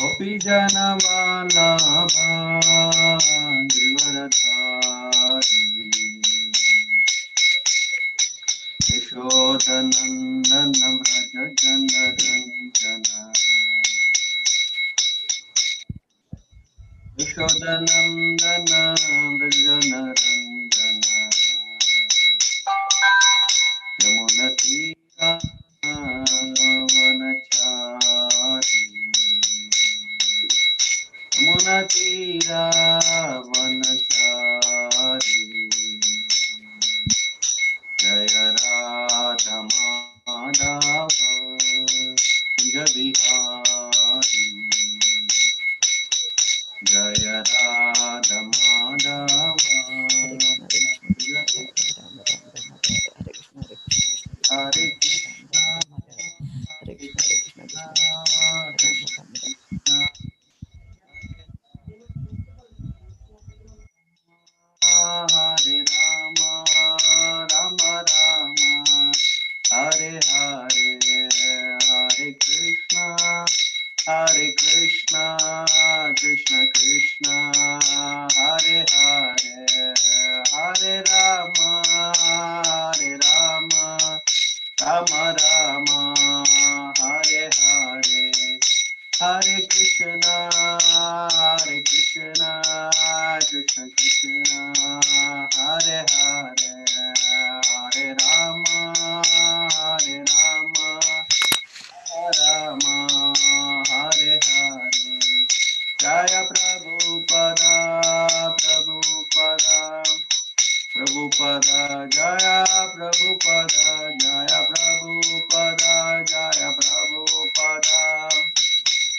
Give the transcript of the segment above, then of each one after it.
Gopi Jana Vallabha Giridharadhari Yashodanandana Vraja Jana Ranjana Yashodanandana Vraja Ranjana Yamunatira Vanachari Yamunatira Vanachari Jaya Radha Madhava Kunja Bihari Jaya Radha Madhava Hare Krishna Hare Krishna Krishna Krishna Hare Rama Rama Rama Hare Hare Hare Krishna Krishna Krishna Hare Hare Hare Rama Rama Rama Hare Hare Hare Krishna Krishna Krishna Hare Hare Hare Rama Rama Hare Hare Jaya Prabhupada Prabhupada Jaya Prabhupada Jaya Prabhupada Jaya Prabhupada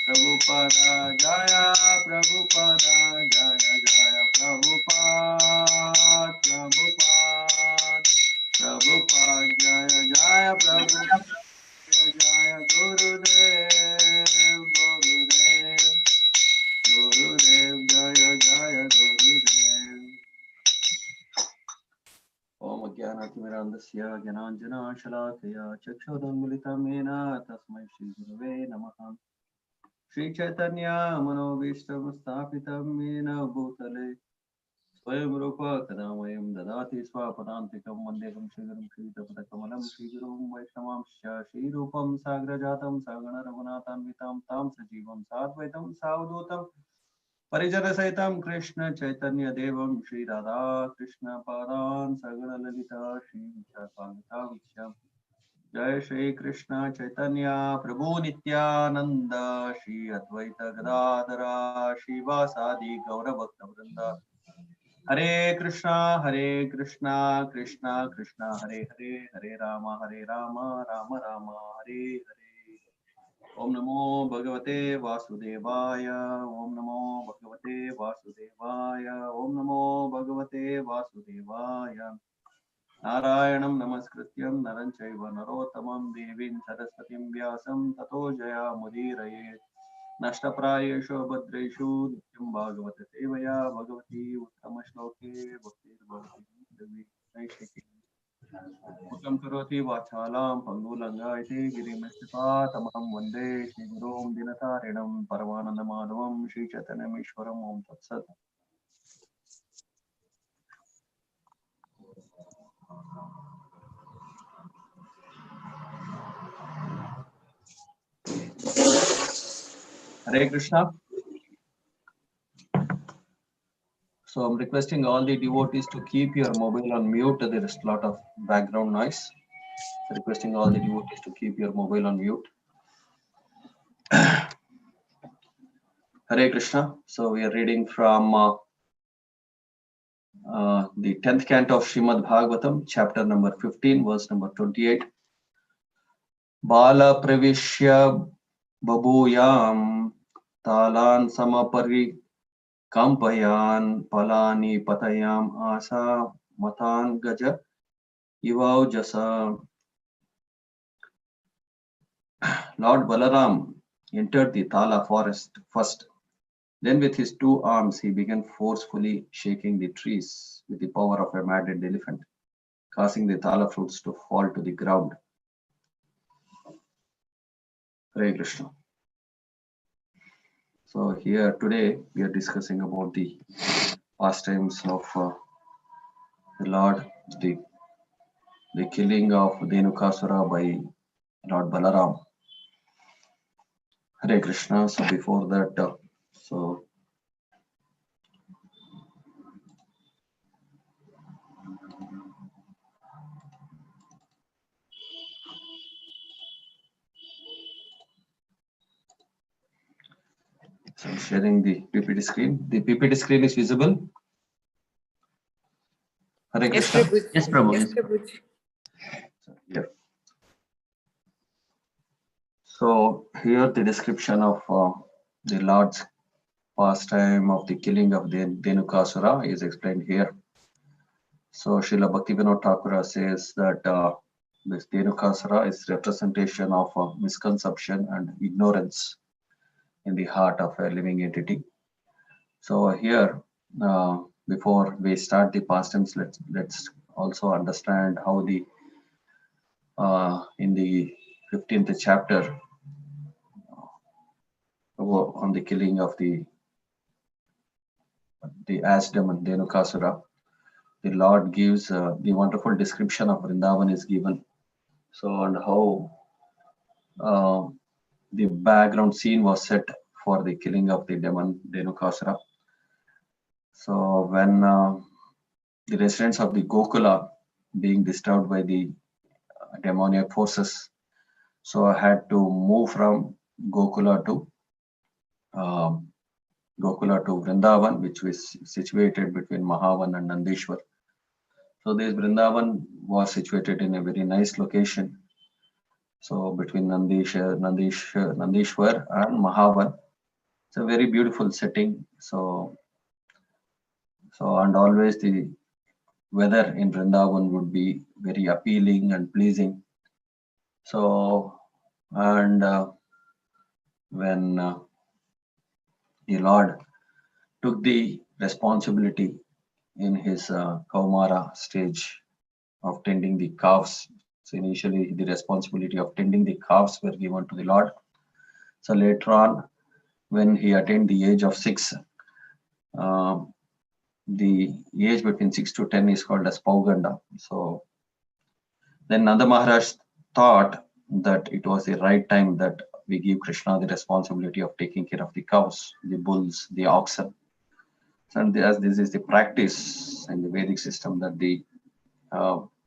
Prabhupada Jaya Prabhupada Jaya Jaya Prabhupada Prabhupada Jaya Jaya Prabhupada Jaya Gurudev Jaya Jaya Gurudev Om Jnanatimirandasya Jnanjana Shalakaya Chakshudamilitam Yena Tasmai Shri Gurave Namaha Shri Chaitanya Manobishtam Sthapitam Yena Bhutale Swayam Rupa Kadamayam Dadati Swapadantikam Vandekam Shrigaram Shri Tapatakamanam Shri Gurum Vaishnamam Shri Rupam Sagrajatam Sagana Raghunathan Vitam Tam Sajivam Sadvaitam Saudutam Parijana Saitam Krishna Chaitanya Devam Shri Radha Krishna Padan Sagana Lalita Shri Chapalita Vishyam Jai Shri Krishna Chaitanya Prabhu Nityananda Shri Advaita Gadadara Shri Vasadi Gaura Bhakta Vrinda Hare Krishna Krishna Krishna Hare Hare Hare Rama Rama Rama Hare Hare Om Namo Bhagavate Vasudevaya Om Namo Bhagavate Vasudevaya Om Namo Bhagavate Vasudevaya Narayanam Namaskrityam Naranchaiva Narottamam Devim Saraswatim Vyasam Tato Jaya Mudiraye Nashtaprayeshu Bhadreshu Nityam Bhagavate Sevaya Bhagavati Uttama-shloke Bhaktir Bhavati Devi Naishiki Mukam Karoti Vachalam Pangulanga Iti Girimestita Tamam Vande Shri Gurum Dinatarinam Paramananda Madhavam Shri Chaitanyam Ishwaram Om Tat Sat Hare Krishna. So I'm requesting all the devotees to keep your mobile on mute. There is a lot of background noise. So requesting all the devotees to keep your mobile on mute. Hare Krishna. So we are reading from the 10th canto of Srimad Bhagavatam, chapter number 15, verse number 28. Bala pravishya babuyam talan samapari kampayan palani patayam asa matan gaja ivau jasa. Lord Balaram entered the Tala forest first. Then with his two arms he began forcefully shaking the trees with the power of a maddened elephant, causing the Tala fruits to fall to the ground. Hare Krishna. So here today we are discussing about the pastimes of the Lord, the, the killing of Dhenukasura by Lord Balaram. Hare Krishna. So before that, so I'm sharing the PPT screen. The PPT screen is visible. Hare Yes, Krishna. Prabhuji. Yes, Prabhu. Yes, Prabhuji. Yeah. So here the description of the Lord's pastime of the killing of the Dhenukasura is explained here. So Srila Bhaktivinoda Thakura says that this Dhenukasura is representation of misconception and ignorance in the heart of a living entity. So here, before we start the pastimes, let's also understand how the in the 15th chapter on the killing of the ash demon Dhenukasura, the Lord gives the wonderful description of Vrindavan is given. So and how the background scene was set for the killing of the demon Dhenukasura. So when the residents of the Gokula being disturbed by the demoniac forces, so I had to move from Gokula to Vrindavan, which was situated between Mahavan and Nandeshwar. So this Vrindavan was situated in a very nice location. So between Nandeshwar and Mahavan, it's a very beautiful setting. So and always the weather in Vrindavan would be very appealing and pleasing. So and when the Lord took the responsibility in his Kaumara stage of tending the calves. So initially the responsibility of tending the calves were given to the Lord. So later on, when he attained the age of 6, the age between 6 to 10 is called as Pauganda. So then Nanda Maharaj thought that it was the right time that we give Krishna the responsibility of taking care of the cows, the bulls, the oxen. And as this is the practice in the Vedic system that the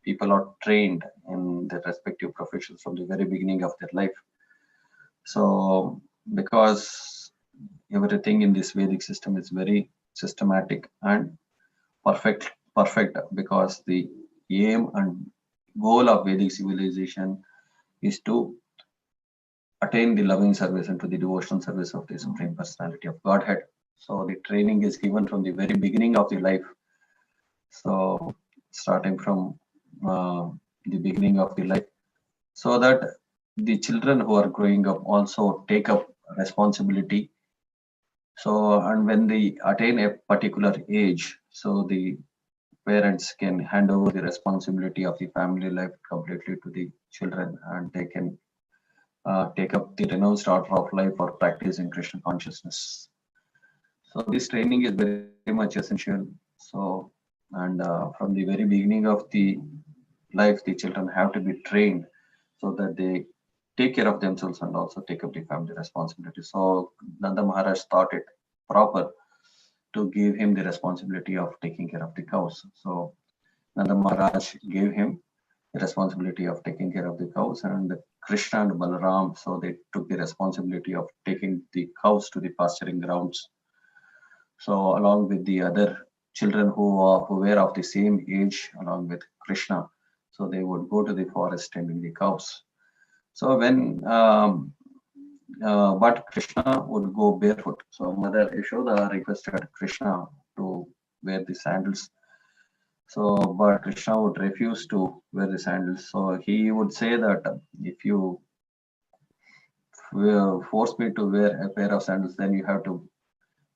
people are trained in their respective professions from the very beginning of their life. So because everything in this Vedic system is very systematic and perfect because the aim and goal of Vedic civilization is to attain the loving service and to the devotional service of the Supreme Personality of Godhead. So the training is given from the very beginning of the life. So starting from the beginning of the life, so that the children who are growing up also take up responsibility. So and when they attain a particular age, so the parents can hand over the responsibility of the family life completely to the children, and they can take up the renounced order of life or practice in Krishna consciousness. So this training is very much essential. So and from the very beginning of the life, the children have to be trained so that they take care of themselves and also take up the family responsibility. So Nanda Maharaj thought it proper to give him the responsibility of taking care of the cows. So Nanda Maharaj gave him the responsibility of taking care of the cows, and Krishna and Balaram, so they took the responsibility of taking the cows to the pasturing grounds. So along with the other children who were of the same age along with Krishna, so they would go to the forest tending the cows. So when but Krishna would go barefoot. So Mother Yashoda requested Krishna to wear the sandals. So but Krishna would refuse to wear the sandals. So he would say that if you force me to wear a pair of sandals, then you have to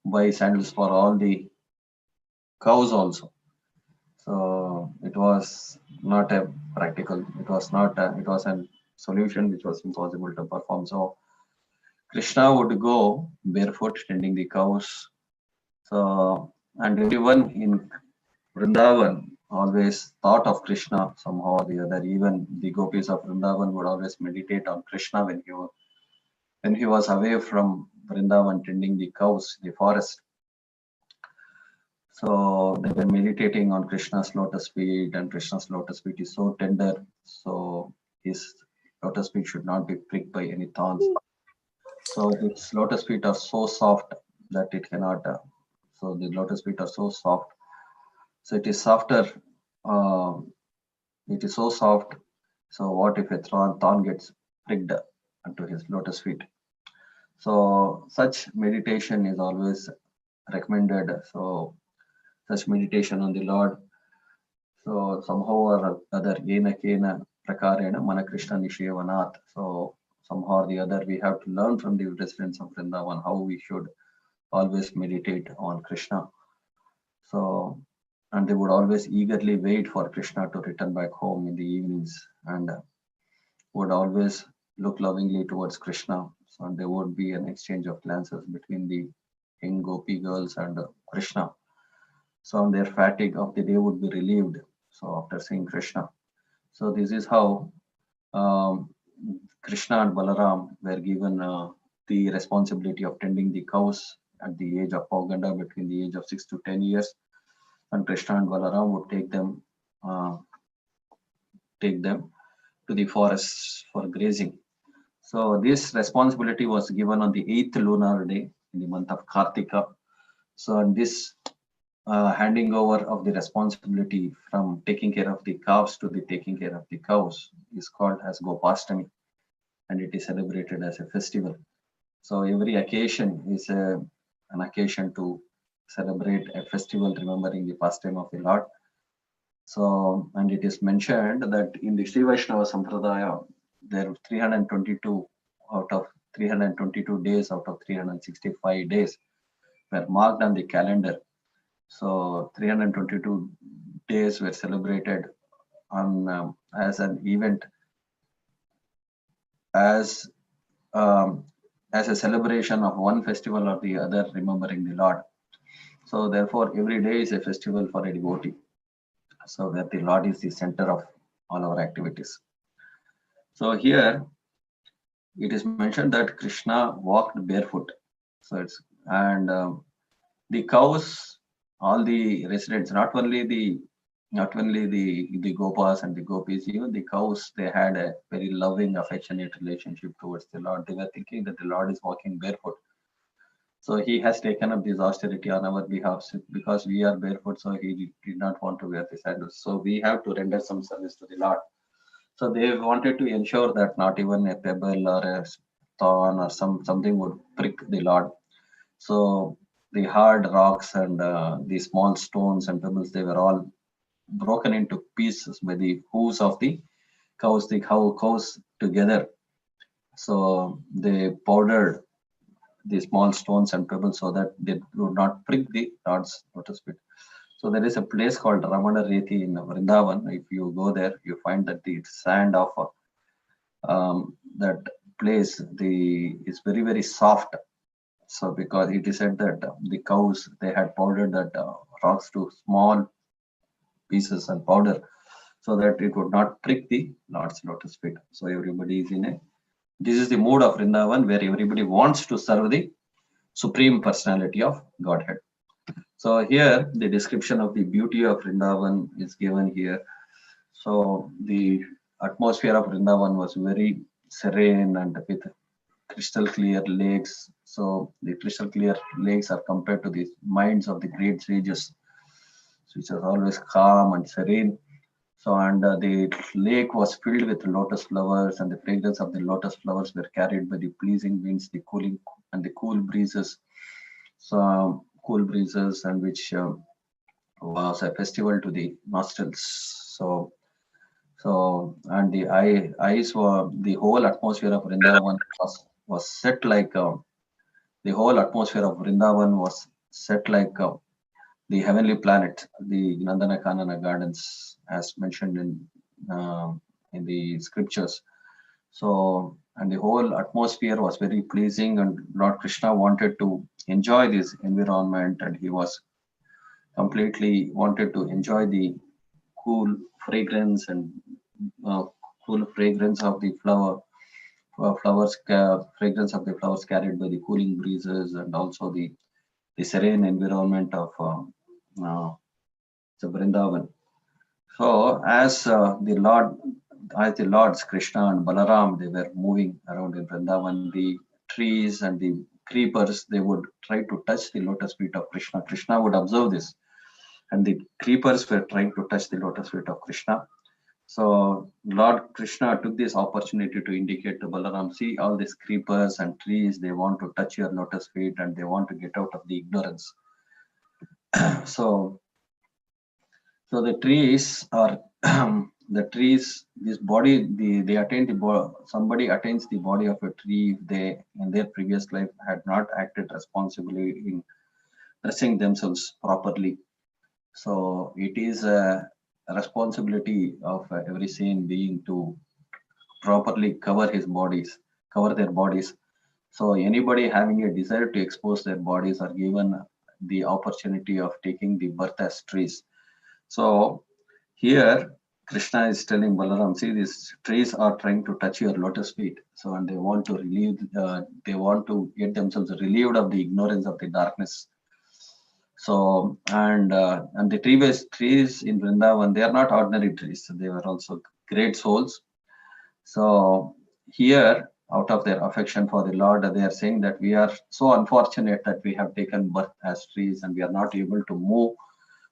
buy sandals for all the cows also. So it was not a practical, it was not, it was a solution which was impossible to perform. So Krishna would go barefoot tending the cows. So, and everyone in Vrindavan always thought of Krishna somehow or the other. Even the gopis of Vrindavan would always meditate on Krishna when he was away from Vrindavan tending the cows in the forest. So they were meditating on Krishna's lotus feet, and Krishna's lotus feet is so tender. So his lotus feet should not be pricked by any thorns. So its lotus feet are so soft that it cannot. So the lotus feet are so soft. So it is softer. Uh, it is so soft. So what if a thorn gets pricked onto his lotus feet? So such meditation is always recommended. So such meditation on the Lord. So somehow or other, yena kena prakarena mana Krishna nishevanat. So somehow or the other, we have to learn from the residents of Vrindavan how we should always meditate on Krishna. So, and they would always eagerly wait for Krishna to return back home in the evenings, and would always look lovingly towards Krishna. So, and there would be an exchange of glances between the young gopi girls and Krishna. So, on their fatigue of the day would be relieved. So, after seeing Krishna. So, this is how um, Krishna and Balaram were given the responsibility of tending the cows at the age of Pauganda, between the age of 6 to 10 years, and Krishna and Balaram would take them to the forests for grazing. So this responsibility was given on the 8th lunar day in the month of Kartika. So and this handing over of the responsibility from taking care of the calves to the taking care of the cows is called as Gopastami, and it is celebrated as a festival. So every occasion is an occasion to celebrate a festival remembering the pastime of the Lord. So, and it is mentioned that in the Sri Vaishnava Sampradaya, there are 322 out of 322 days out of 365 days were marked on the calendar. So 322 days were celebrated on as an event, as um, as a celebration of one festival or the other, remembering the Lord. So therefore, every day is a festival for a devotee. So where the Lord is the center of all our activities. So here it is mentioned that Krishna walked barefoot. So it's and the cows, all the residents, not only the gopas and the gopis, even the cows, they had a very loving, affectionate relationship towards the Lord. They were thinking that the Lord is walking barefoot. So he has taken up this austerity on our behalf because we are barefoot. So he did not want to wear the sandals. So we have to render some service to the Lord. So they wanted to ensure that not even a pebble or a thorn or something would prick the Lord. So the hard rocks and the small stones and pebbles, they were all broken into pieces by the hooves of the cows together. So they powdered the small stones and pebbles so that they would not prick the Lord's lotus feet. So there is a place called Ramana Reti in Vrindavan. If you go there, you find that the sand of that place is very very soft. So because it is said that the cows, they had powdered that rocks to small pieces and powder so that it would not prick the Lord's lotus feet. So everybody is in a this is the mood of Vrindavan where everybody wants to serve the Supreme Personality of Godhead. So here the description of the beauty of Vrindavan is given here. So the atmosphere of Vrindavan was very serene and with crystal clear lakes. So the crystal clear lakes are compared to the minds of the great sages, which are always calm and serene. So and the lake was filled with lotus flowers, and the fragrance of the lotus flowers were carried by the pleasing winds, the cooling and the cool breezes. So cool breezes, and which was a festival to the nostrils. So and the eyes were the whole atmosphere of Vrindavan was set like the whole atmosphere of Vrindavan was set like the heavenly planet, the Nandana Kanana gardens, as mentioned uh, in the scriptures. So and the whole atmosphere was very pleasing, and Lord Krishna wanted to enjoy this environment, and he was completely wanted to enjoy the cool fragrance and uh, cool fragrance of the fragrance of the flowers carried by the cooling breezes, and also the serene environment of uh, the Vrindavan. So as the Lords Krishna and Balaram, they were moving around in Vrindavan, the trees and the creepers, they would try to touch the lotus feet of Krishna. Krishna would observe this, and the creepers were trying to touch the lotus feet of Krishna. So Lord Krishna took this opportunity to indicate to Balaram, see all these creepers and trees, they want to touch your lotus feet and they want to get out of the ignorance. So so the trees are the trees, this body, they attain the body, somebody attains the body of a tree if they in their previous life had not acted responsibly in dressing themselves properly. So it is a responsibility of every sane being to properly cover their bodies. So anybody having a desire to expose their bodies are given the opportunity of taking the birth as trees. So here Krishna is telling Balaram, see, these trees are trying to touch your lotus feet. So and they want to they want to get themselves relieved of the ignorance of the darkness. So and the trees in Vrindavan, they are not ordinary trees. So they were also great souls. So here, out of their affection for the Lord, they are saying that we are so unfortunate that we have taken birth as trees and we are not able to move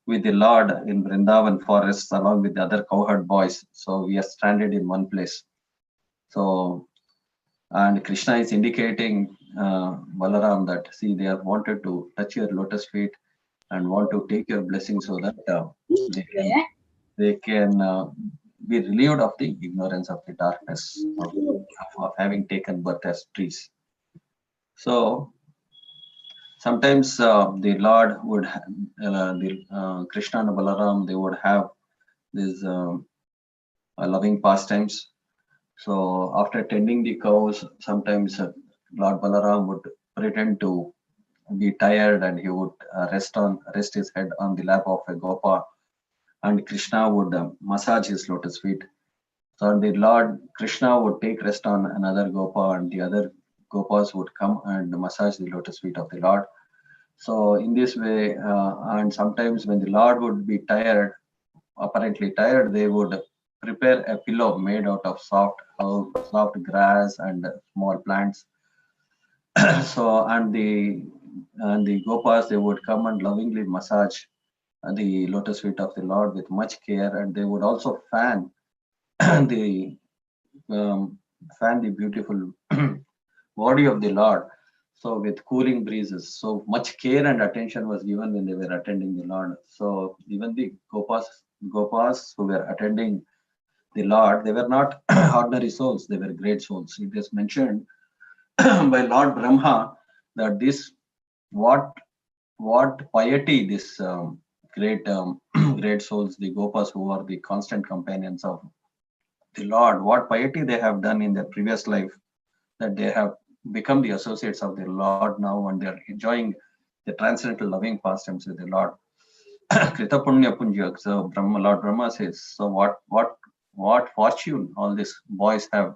with the Lord in Vrindavan forests along with the other cowherd boys. So we are stranded in one place. So, and Krishna is indicating Balaram that, see, they have wanted to touch your lotus feet and want to take your blessing so that they can be relieved of the ignorance of the darkness of having taken birth as trees. So sometimes the Lord would, Krishna and Balaram, they would have these loving pastimes. So after tending the cows, sometimes Lord Balaram would pretend to be tired and he would rest his head on the lap of a gopa, and Krishna would massage his lotus feet. So the Lord Krishna would take rest on another gopa, and the other gopas would come and massage the lotus feet of the Lord. So in this way, and sometimes when the Lord would be tired, apparently tired, they would prepare a pillow made out of soft grass and small plants. So and the gopas, they would come and lovingly massage the lotus feet of the Lord with much care, and they would also the um, fan the beautiful body of the Lord. So with cooling breezes, so much care and attention was given when they were attending the Lord. So even the gopas who were attending the Lord, they were not ordinary souls; they were great souls. It is mentioned by Lord Brahma that this what piety this great great souls, the gopas who are the constant companions of the Lord, what piety they have done in their previous life, that they have become the associates of the Lord now, and they are enjoying the transcendental loving pastimes with the Lord. Krita Punya Punja. So Lord Brahma says, so what fortune all these boys have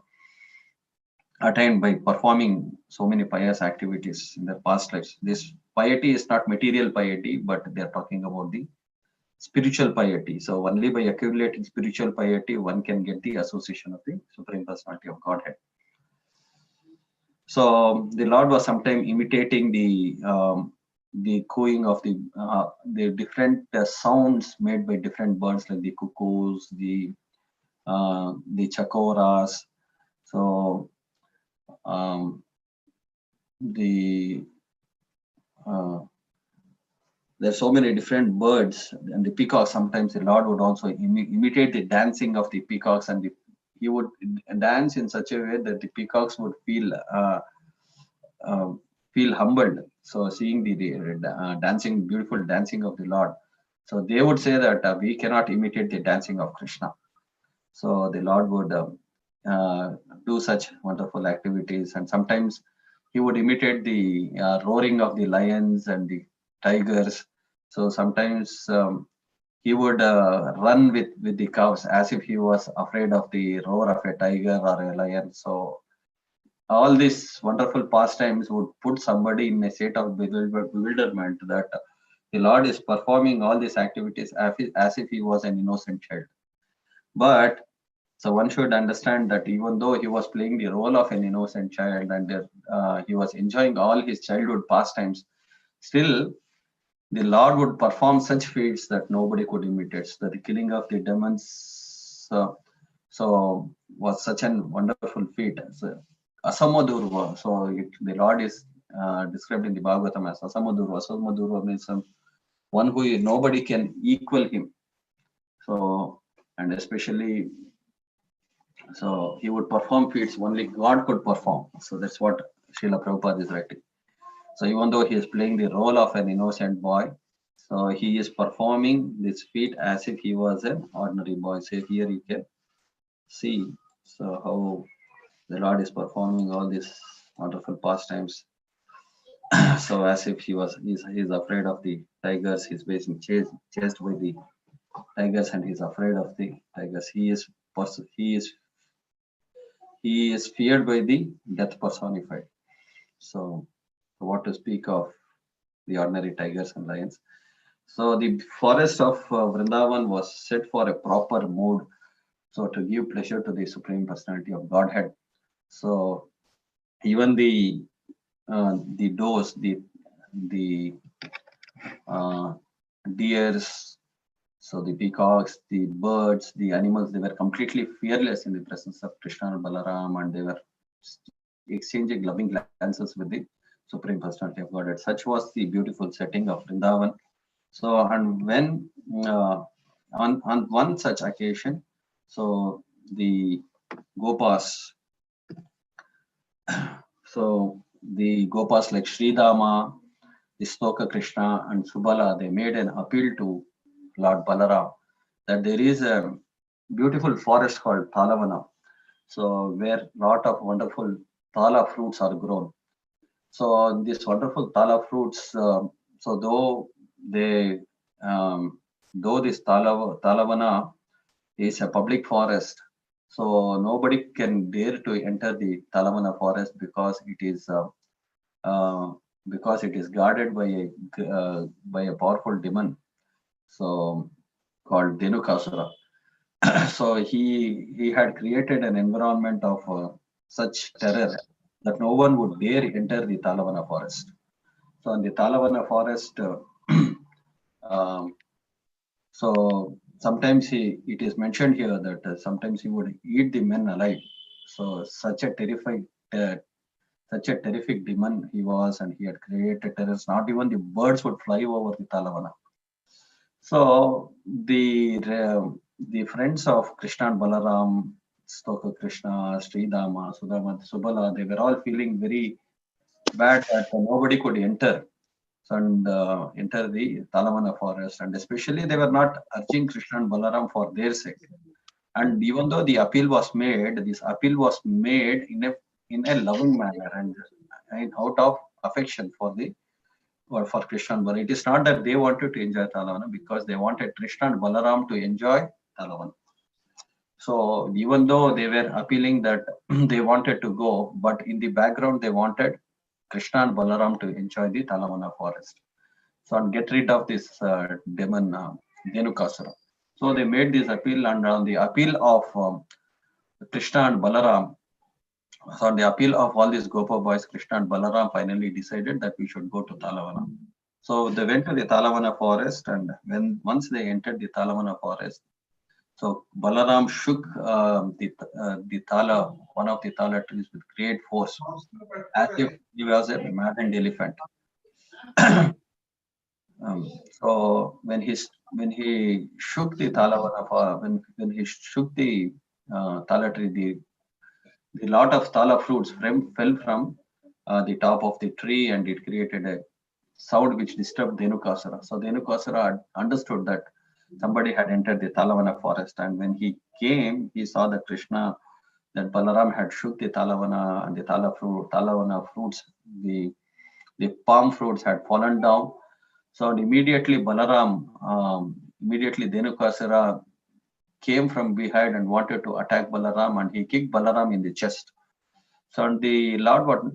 attained by performing so many pious activities in their past lives. This piety is not material piety, but they are talking about the spiritual piety. So only by accumulating spiritual piety, one can get the association of the Supreme Personality of Godhead. So the Lord was sometimes imitating the cooing of the different sounds made by different birds, like the cuckoos, the chakoras. So the there's so many different birds, and the peacocks. Sometimes the Lord would also imitate the dancing of the peacocks, and he would dance in such a way that the peacocks would feel humbled. So seeing the dancing, beautiful dancing of the Lord, so they would say that we cannot imitate the dancing of Krishna. So the Lord would do such wonderful activities. And sometimes he would imitate the roaring of the lions and the tigers. So sometimes he would run with the cows as if he was afraid of the roar of a tiger or a lion. So all these wonderful pastimes would put somebody in a state of bewilderment that the Lord is performing all these activities as if he was an innocent child. But so one should understand that even though he was playing the role of an innocent child and he was enjoying all his childhood pastimes, still the Lord would perform such feats that nobody could imitate. So the killing of the demons was such a wonderful feat. So, Asamadurva. So the Lord is described in the Bhagavatam as Asamadurva. Asamadurva means one who nobody can equal him. So, and especially, so he would perform feats only God could perform. So that's what Srila Prabhupada is writing. So even though he is playing the role of an innocent boy, so he is performing this feat as if he was an ordinary boy. So here you can see so how the Lord is performing all these wonderful pastimes. So as if he's afraid of the tigers, he's basically chased by the tigers and he's afraid of the tigers. He is feared by the death personified. So what to speak of the ordinary tigers and lions. So the forest of Vrindavan was set for a proper mood, so to give pleasure to the Supreme Personality of Godhead. So even the does, the deers, so the peacocks, the birds, the animals, they were completely fearless in the presence of Krishna and Balaram, and they were exchanging loving glances with the Supreme Personality of Godhead. Such was the beautiful setting of Vrindavan. So, and when on one such occasion, so the Gopas, so the Gopas like Sridama, Istoka Krishna, and Subala, they made an appeal to Lord Balaram that there is a beautiful forest called Talavana, so where lot of wonderful tala fruits are grown. So these wonderful tala fruits, so they, though this Talavana is a public forest, so nobody can dare to enter the Talavana forest uh, because it is guarded by a powerful demon, so called Dhenukasura. So he had created an environment of such terror that no one would dare enter the Talavana forest. So in the Talavana forest, um, so sometimes it is mentioned here that sometimes he would eat the men alive. So uh, such a terrific demon he was, and he had created terrors. Not even the birds would fly over the Talavana. So the friends of Krishna and Balaram, Stoka Krishna, Sridama, Sudama, Subala, they were all feeling very bad that nobody could enter and enter the Talavana forest, and especially they were not urging Krishna and Balaram for their sake. And even though the appeal was made, this appeal was made in a loving manner and out of affection for the or for Krishna and Balaram. It is not that they wanted to enjoy Talavana because they wanted Krishna and Balaram to enjoy Talavana. So even though they were appealing that they wanted to go, but in the background they wanted Krishna and Balaram to enjoy the Talavana forest. So and get rid of this demon Dhenukasura. So they made this appeal, and on the appeal of Krishna and Balaram, so on the appeal of all these Gopa boys, Krishna and Balaram finally decided that we should go to Talavana. So they went to the Talavana forest, and once they entered the Talavana forest, so Balaram shook the tala, one of the tala trees with great force, as if he was a maddened elephant. So when he shook the Talavana, when he shook the tala tree, the lot of tala fruits fell from the top of the tree, and it created a sound which disturbed Dhenukasura. So Dhenukasura understood that somebody had entered the Talavana forest, and when he came, he saw that Krishna that Balaram had shook the talavana, and the talavana fruits, the palm fruits had fallen down. So and immediately Balaram, immediately Dhenukasura came from behind and wanted to attack Balaram, and he kicked Balaram in the chest. So and the Lord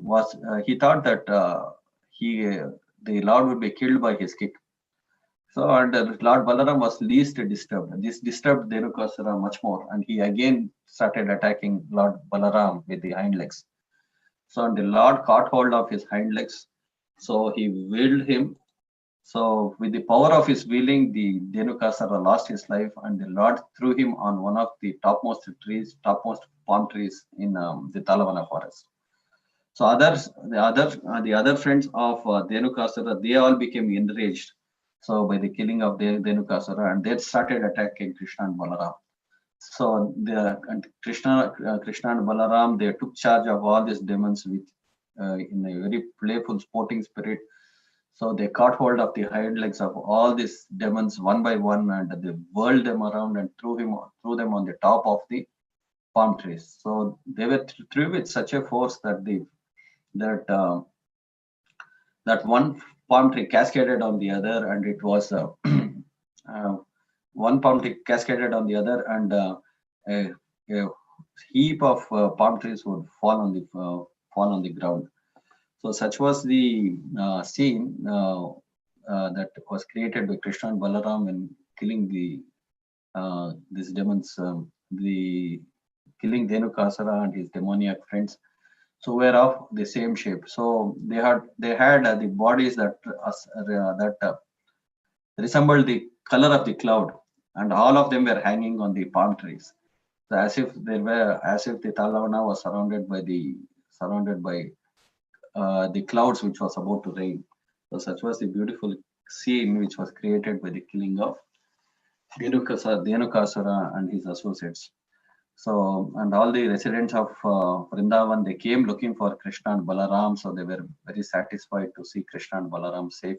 he thought that the Lord would be killed by his kick. So and Lord Balaram was least disturbed. This disturbed Dhenukasura much more, and he again started attacking Lord Balaram with the hind legs. So and the Lord caught hold of his hind legs. So he wheeled him. So with the power of his wheeling, the Dhenukasura lost his life, and the Lord threw him on one of the topmost palm trees in the Talavana forest. So the other friends of Dhenukasura, they all became enraged. So by the killing of Dhenukasura, and they started attacking Krishna and Balaram. So Krishna and Balaram, they took charge of all these demons with in a very playful, sporting spirit. So they caught hold of the hind legs of all these demons one by one, and they whirled them around and threw them on the top of the palm trees. So they were threw with such a force that that one palm tree cascaded on the other, and it was one palm tree cascaded on the other, and a heap of palm trees would fall on the ground. So such was the scene that was created by Krishna and Balaram in killing these demons, the killing Dhenukasura and his demoniac friends. So were of the same shape. So they had the bodies that resembled the color of the cloud, and all of them were hanging on the palm trees. So as if the Talavana was surrounded by the clouds which was about to rain. So such was the beautiful scene which was created by the killing of Dhenukasura and his associates. So, and all the residents of Vrindavan, they came looking for Krishna and Balaram. So they were very satisfied to see Krishna and Balaram safe.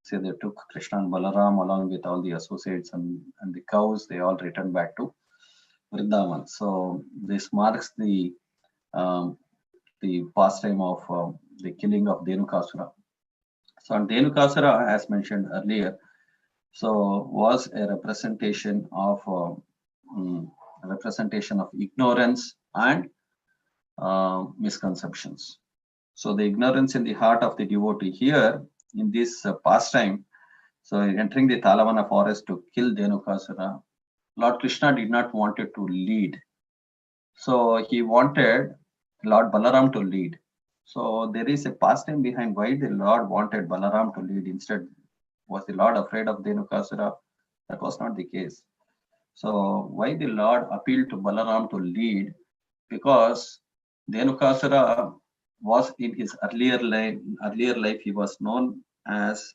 So they took Krishna and Balaram along with all the associates and the cows. They all returned back to Vrindavan. So this marks the pastime of the killing of Dhenukasura. So and Dhenukasura, as mentioned earlier, so was a representation of ignorance and misconceptions. So the ignorance in the heart of the devotee here in this pastime. So entering the Talavana forest to kill Dhenukasura, Lord Krishna did not want it to lead. So he wanted Lord Balaram to lead. So there is a pastime behind why the Lord wanted Balaram to lead. Instead, was the Lord afraid of Dhenukasura? That was not the case. So why the Lord appealed to Balaram to lead? Because Dhenukasura was in his earlier life, he was known as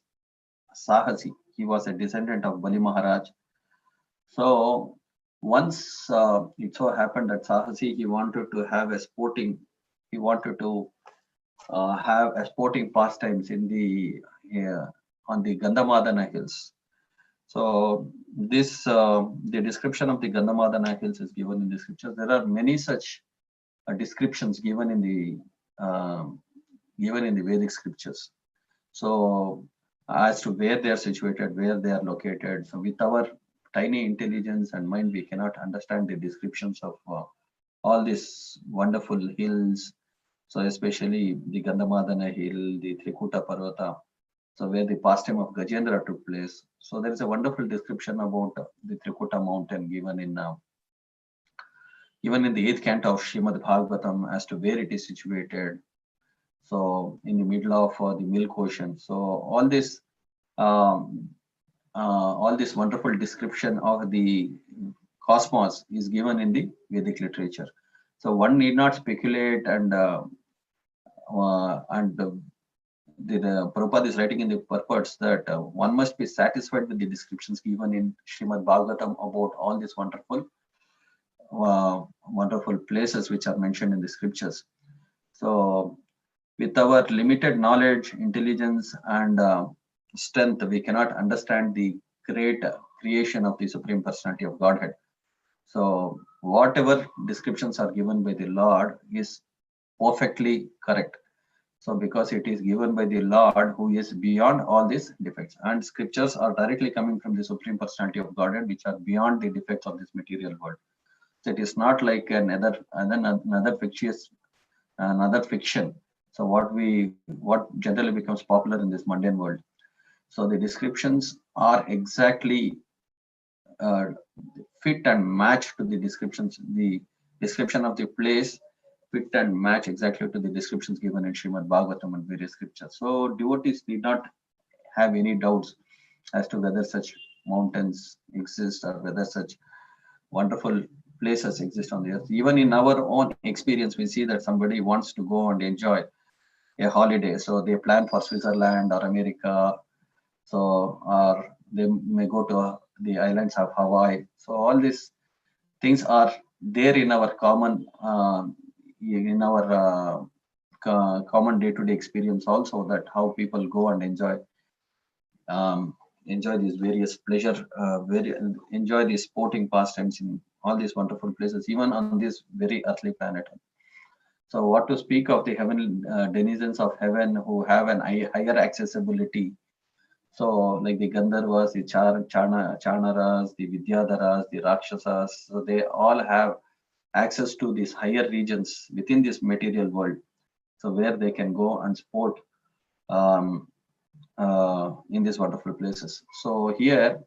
Sahasi. He was a descendant of Bali Maharaj. So once it so happened that Sahasi, he wanted to have sporting pastimes in on the Gandhamadana hills. So this the description of the Gandhamadana hills is given in the scriptures. There are many such descriptions given in the Vedic scriptures. So as to where they are situated, where they are located. So with our tiny intelligence and mind, we cannot understand the descriptions of all these wonderful hills. So especially the Gandhamadana hill, the Trikuta Parvata, so where the pastime of Gajendra took place. So there is a wonderful description about the Trikuta mountain given in the 8th canto of Srimad Bhagavatam as to where it is situated. So in the middle of the Milk Ocean. So all this wonderful description of the cosmos is given in the Vedic literature. So one need not speculate and the Prabhupada is writing in the purports that one must be satisfied with the descriptions given in Srimad Bhagavatam about all these wonderful places which are mentioned in the scriptures. So with our limited knowledge, intelligence, and strength, we cannot understand the great creation of the Supreme Personality of Godhead. So whatever descriptions are given by the Lord is perfectly correct. So because it is given by the Lord who is beyond all these defects, and scriptures are directly coming from the Supreme Personality of Godhead, which are beyond the defects of this material world. So it is not like another fiction. So what generally becomes popular in this mundane world. So the descriptions are exactly uh, fit and match to the descriptions, the description of the place fit and match exactly to the descriptions given in Srimad Bhagavatam and various scriptures. So devotees need not have any doubts as to whether such mountains exist or whether such wonderful places exist on the earth. Even in our own experience, we see that somebody wants to go and enjoy a holiday. So they plan for Switzerland or America. So, or they may go to the islands of Hawaii. So all these things are there in our common day-to-day experience also, that how people go and um, enjoy these various pleasure, enjoy these sporting pastimes in all these wonderful places, even on this very earthly planet. So what to speak of the heaven denizens of heaven who have an higher accessibility. So like the Gandharvas, the Chanaras, the Vidyadharas, the Rakshasas, so they all have access to these higher regions within this material world. So where they can go and sport um, in these wonderful places. So here,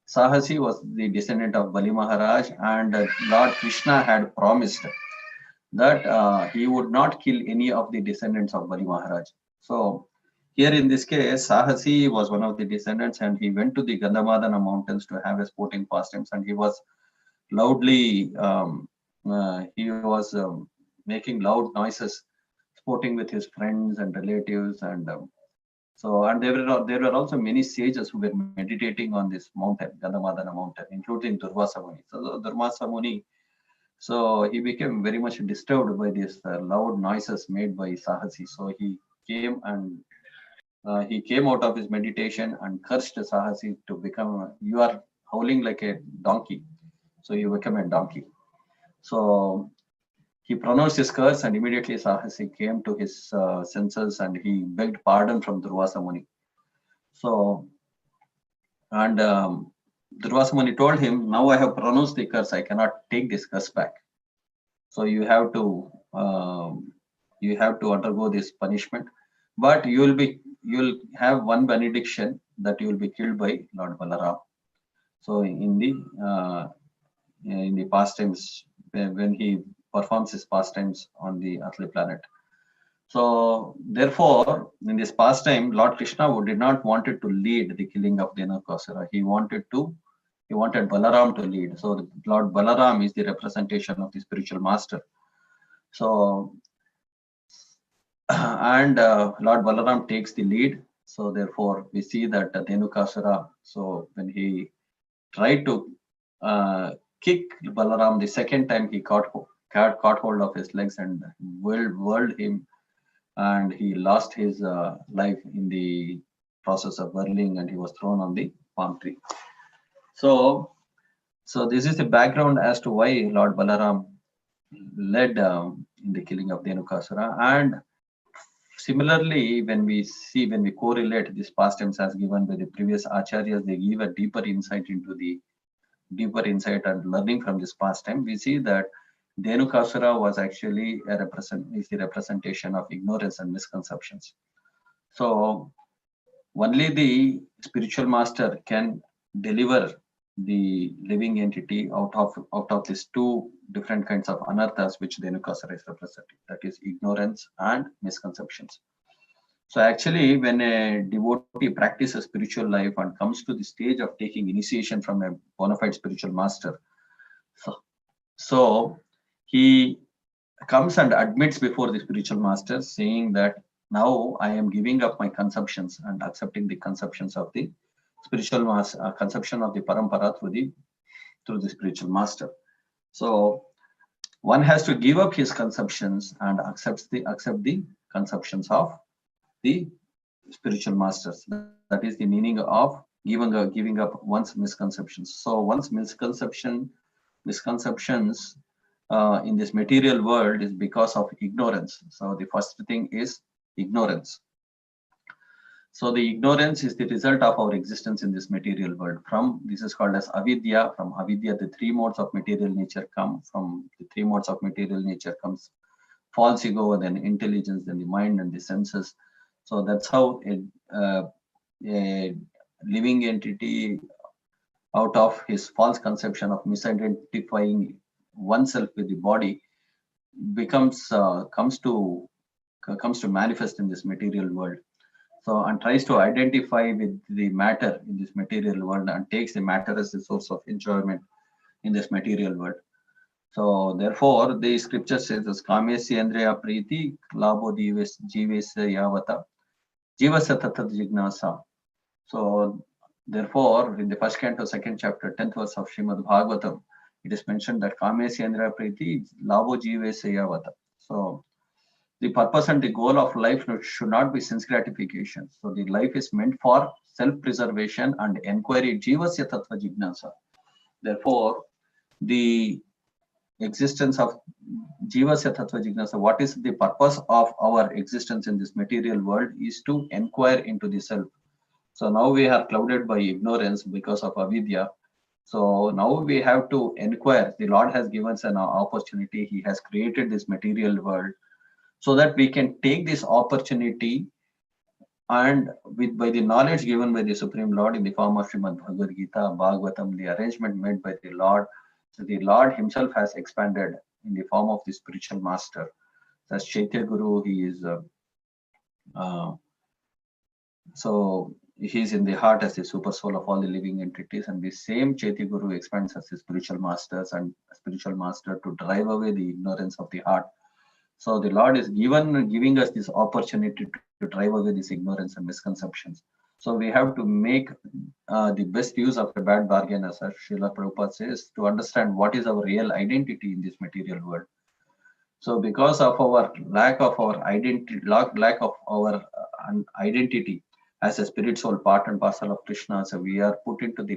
Sahasi was the descendant of Bali Maharaj, and Lord Krishna had promised that he would not kill any of the descendants of Bali Maharaj. So here in this case, Sahasi was one of the descendants, and he went to the Gandhamadana mountains to have a sporting pastimes, and he was loudly, he was making loud noises, sporting with his friends and relatives, and and there were also many sages who were meditating on this mountain, Gandhamadana mountain, including Durvasa Muni. So Durvasa Muni, so he became very much disturbed by these loud noises made by Sahasi. So he came out of his meditation and cursed Sahasi to become, you are howling like a donkey, so you become a donkey. So he pronounced his curse, and immediately Sahasi came to his senses, and he begged pardon from Durvasa Muni. So, and Durvasa Muni told him, now I have pronounced the curse, I cannot take this curse back. So you have to undergo this punishment, but you'll have one benediction, that you will be killed by Lord Balaram. So in the pastimes, when he performs his pastimes on the earthly planet. So therefore, in this pastime, Lord Krishna did not wanted to lead the killing of Dhenukasura. He wanted Balaram to lead. So Lord Balaram is the representation of the spiritual master. So and Lord Balaram takes the lead. So therefore, we see that Dhenukasura, so when he tried to kick Balaram the second time, he caught hold of his legs and whirled him, and he lost his life in the process of whirling, and he was thrown on the palm tree. So this is the background as to why Lord Balaram led in the killing of Dhenukasura. And similarly, when we correlate these pastimes as given by the previous acharyas, they give a deeper insight and learning from this pastime. We see that Dhenukasura was actually the representation of ignorance and misconceptions. So only the spiritual master can deliver the living entity out of these two different kinds of anarthas which Dhenukasura is representing, that is ignorance and misconceptions. So actually, when a devotee practices spiritual life and comes to the stage of taking initiation from a bona fide spiritual master, so he comes and admits before the spiritual master, saying that now I am giving up my conceptions and accepting the conceptions of the spiritual master, conception of the parampara through the spiritual master. So one has to give up his conceptions and accept the conceptions of the spiritual masters. That is the meaning of giving up one's misconceptions. So one's misconception misconceptions in this material world is because of ignorance. So the first thing is ignorance. So the ignorance is the result of our existence in this material world. From this is called as avidya. From avidya, the three modes of material nature come. From the three modes of material nature comes false ego, then intelligence, then the mind and the senses. So that's how a living entity, out of his false conception of misidentifying oneself with the body, comes to manifest in this material world. So, and tries to identify with the matter in this material world and takes the matter as the source of enjoyment in this material world. So therefore, the scripture says, "Kamesya Andreya Priti Labho Jivesya Yavata Jivasya Tatat Jignasa." So therefore, in the first canto, second chapter, 10th verse of Srimad Bhagavatam, it is mentioned that Kamesya Andreya Priti Labho Jivesya Yavata. So the purpose and the goal of life should not be sense gratification. So the life is meant for self-preservation and enquiry. Jivasya Tattva Jignasa. Therefore, the existence of Jivasya Tattva Jignasa, what is the purpose of our existence in this material world, is to inquire into the self. So now we are clouded by ignorance because of avidya. So now we have to inquire. The Lord has given us an opportunity. He has created this material world so that we can take this opportunity, and by the knowledge given by the Supreme Lord in the form of Srimad Bhagavad Gita, Bhagavatam, the arrangement made by the Lord. So the Lord himself has expanded in the form of the spiritual master. As Chaitya Guru, he is so he's in the heart as the super soul of all the living entities, and the same Chaitya Guru expands as the spiritual masters and spiritual master to drive away the ignorance of the heart. So the Lord is giving us this opportunity to drive away this ignorance and misconceptions. So we have to make the best use of a bad bargain, as Srila Prabhupada says, to understand what is our real identity in this material world. So because of our lack of our identity as a spirit soul, part and parcel of Krishna, so we are put into the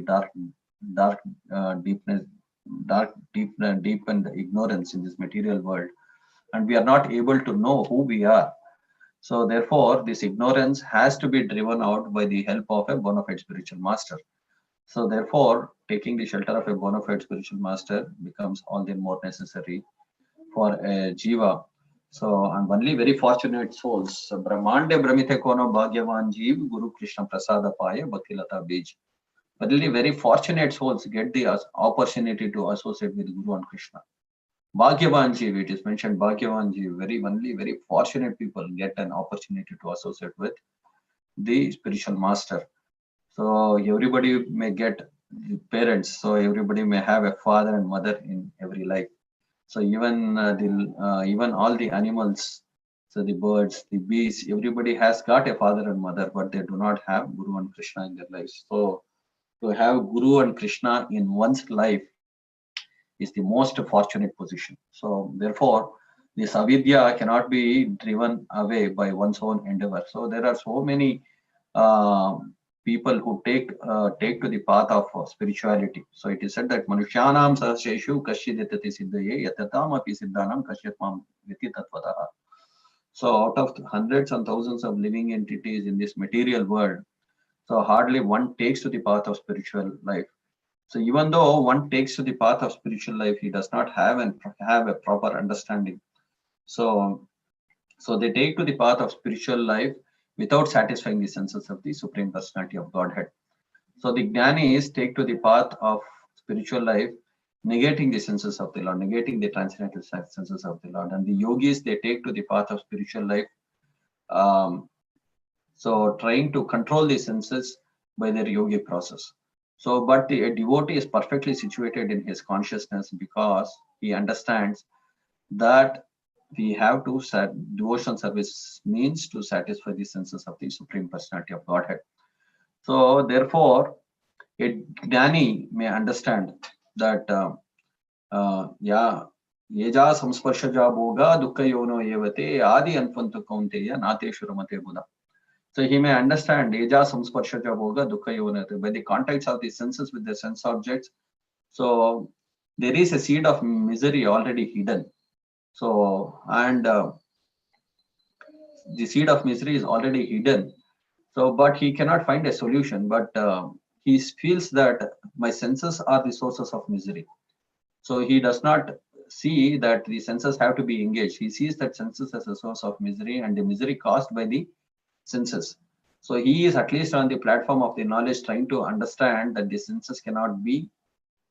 deep and ignorance in this material world, and we are not able to know who we are. So therefore, this ignorance has to be driven out by the help of a bona fide spiritual master. So therefore, taking the shelter of a bona fide spiritual master becomes all the more necessary for a jiva. So, and only very fortunate souls, Brahmande Brahmite Kono Bhagyavan Jeev Guru Krishna Prasada Paya Bhaktilata Bij. Only very fortunate souls get the opportunity to associate with Guru and Krishna. Bhagyavan Jeev, it is mentioned Bhagyavan Jeev, very fortunate people get an opportunity to associate with the spiritual master. So everybody may get parents, so everybody may have a father and mother in every life. So even all the animals, so the birds, the bees, everybody has got a father and mother, but they do not have Guru and Krishna in their lives. So to have Guru and Krishna in one's life is the most fortunate position. So therefore, this avidya cannot be driven away by one's own endeavor. So there are so many people who take to the path of spirituality. So it is said that Manushyanam sahaseshu kashyadetati siddhaye yatatam api siddhanam kashyatmam viti tatvataha. So out of hundreds and thousands of living entities in this material world, so hardly one takes to the path of spiritual life. So even though one takes to the path of spiritual life, he does not have a proper understanding. So they take to the path of spiritual life without satisfying the senses of the Supreme Personality of Godhead. So the Jnanis take to the path of spiritual life, negating the senses of the Lord, negating the transcendental senses of the Lord. And the yogis, they take to the path of spiritual life, so trying to control the senses by their yogi process. So, but a devotee is perfectly situated in his consciousness because he understands that we have to devotion service means to satisfy the senses of the Supreme Personality of Godhead. So therefore, a Jnani may understand that yeja samsparshaja bhoga dukkha yono yevate adi anfantu kaunteya nateshuramate buddha. So he may understand Eja Samsparshaja Bhoga Dukkha Yonate by the context of the senses with the sense objects. So there is a seed of misery already hidden. So, and the seed of misery is already hidden. So, but he cannot find a solution. But he feels that my senses are the sources of misery. So he does not see that the senses have to be engaged. He sees that senses as a source of misery and the misery caused by the senses. So he is at least on the platform of the knowledge trying to understand that the senses cannot be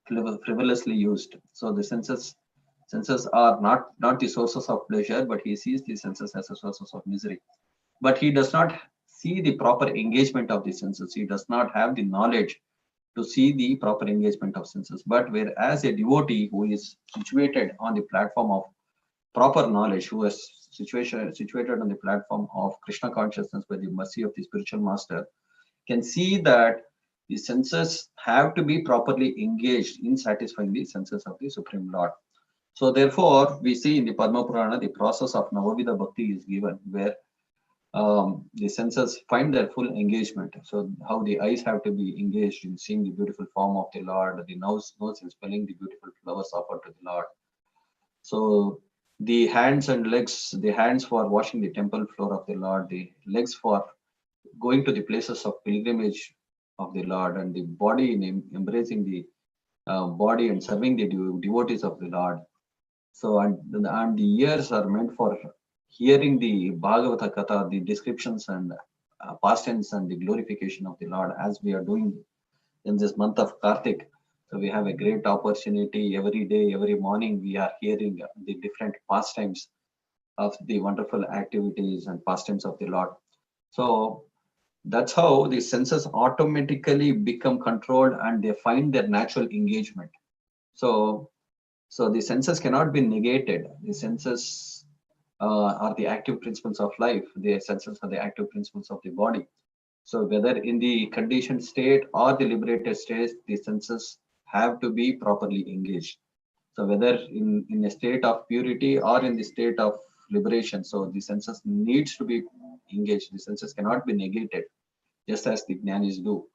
frivolously used. So the senses are not the sources of pleasure, but he sees the senses as a sources of misery. But he does not see the proper engagement of the senses. He does not have the knowledge to see the proper engagement of senses. But whereas a devotee who is situated on the platform of proper knowledge, who is situated on the platform of Krishna consciousness by the mercy of the spiritual master, can see that the senses have to be properly engaged in satisfying the senses of the Supreme Lord. So therefore, we see in the Padma Purana, the process of Navavidha Bhakti is given, where the senses find their full engagement. So how the eyes have to be engaged in seeing the beautiful form of the Lord, the nose in smelling the beautiful flowers offered to the Lord. So the hands and legs, the hands for washing the temple floor of the Lord, the legs for going to the places of pilgrimage of the Lord, and the body in embracing the body and serving the devotees of the Lord. So and the ears are meant for hearing the Bhagavata Katha, the descriptions and past tense and the glorification of the Lord, as we are doing in this month of Kartik. So we have a great opportunity every day, every morning. We are hearing the different pastimes of the wonderful activities and pastimes of the Lord. So that's how the senses automatically become controlled and they find their natural engagement. So the senses cannot be negated. The senses are the active principles of life. The senses are the active principles of the body. So whether in the conditioned state or the liberated state, the senses have to be properly engaged. So whether in a state of purity or in the state of liberation, so the senses needs to be engaged. The senses cannot be negated, just as the jnanis do.